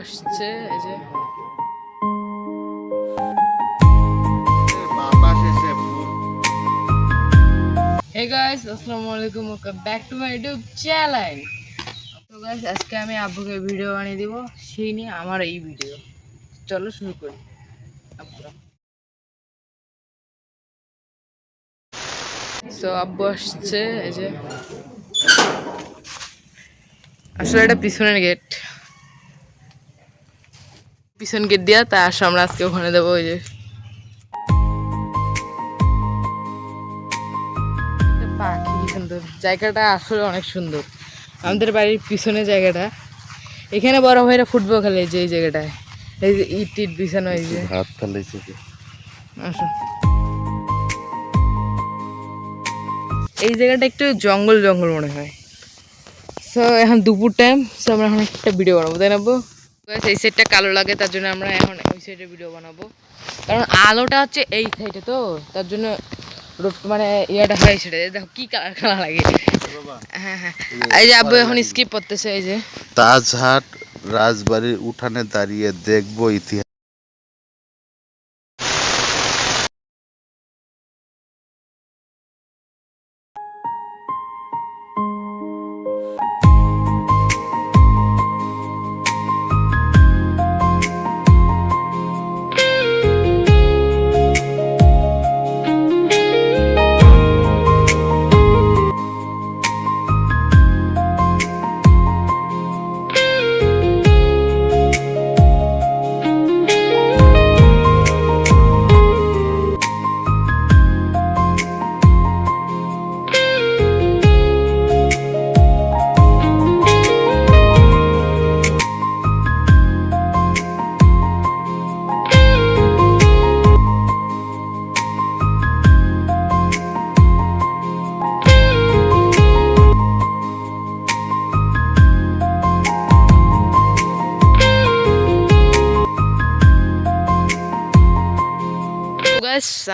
আসছে এই যে Hey guys, আসসালামু আলাইকুম, welcome back to my YouTube channel. তো গাইস আজকে আমি আব্বুকে ভিডিও বানিয়ে দিব সেই নিয়ে আমার এই ভিডিও। চলো শুরু করি। সো আব্বু আসছে এই যে আসলে এটা পিছনের গেট, পিছন গেট দিয়া তাই আসো আমরা আজকে ওখানে দেবো। ওই যে পাখি সুন্দর, জায়গাটা আসলে অনেক সুন্দর। আমাদের বাড়ির পিছনে জায়গাটা, এখানে বড় ভাইরা ফুটবল খেলে যে এই জায়গাটায়, এই যে ইট টিট বিছানো এই যে হাত ফেলাইছে। আসো এই জায়গাটা একটু জঙ্গল জঙ্গল মনে হয়। সো এখন দুপুর টাইম, সো আমরা এখন একটা ভিডিও বানাবো, তাই না? এই সাইডটা কালো লাগে তার জন্য আমরা এখন ওই সাইডে ভিডিও বানাবো, কারণ আলোটা হচ্ছে এই সাইডে, তো তার জন্য মানে ইয়াটা হয় সেটা। দেখো কি কালার কালার লাগে। হ্যাঁ হ্যাঁ, এই যে আব্বু এখন স্কিপ করতেছে। এই যে তাজহাট রাজবাড়ির উঠানে দাঁড়িয়ে দেখবো ইতিহাস।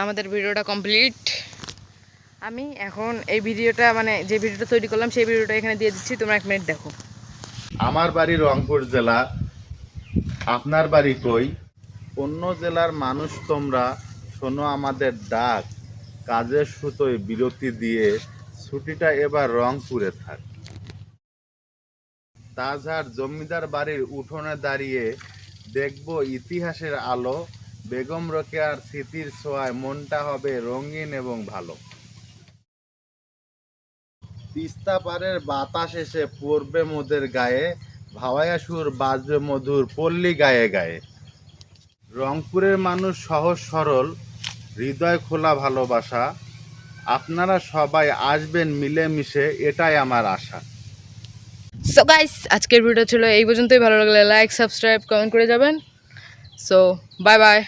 আমাদের ভিডিওটা কমপ্লিট। আমি এখন এই ভিডিওটা মানে যে ভিডিওটা তৈরি করলাম সেই ভিডিওটা এখানে দিয়ে দিচ্ছি, তোমরা 1 মিনিট দেখো। আমার বাড়ি রংপুর জেলা, আপনার বাড়ি কই? অন্য জেলার মানুষ তোমরা শোনো আমাদের ডাক, কাজের সুতোয় বিরতি দিয়ে ছুটিটা এবার রংপুরে থাক। তাজহাট জমিদার বাড়ির উঠোনে দাঁড়িয়ে দেখবো ইতিহাসের আলো, বেগম রোকেয়ার স্মৃতির ছোঁয়ায় মনটা হবে রঙিন এবং ভালো। তিস্তা পাড়ের বাতাস এসে পড়বে মোদের গায়ে, ভাওয়াইয়া সুর বাজবে মধুর পল্লী গায়ে গায়ে। রংপুরের মানুষ সহজ সরল, হৃদয় খোলা ভালোবাসা, আপনারা সবাই আসবেন মিলেমিশে, এটাই আমার আশা। সো গাইস আজকের ভিডিও ছিল এই পর্যন্তই। ভালো লাগলে লাইক, সাবস্ক্রাইব, কমেন্ট করে যাবেন। So bye bye.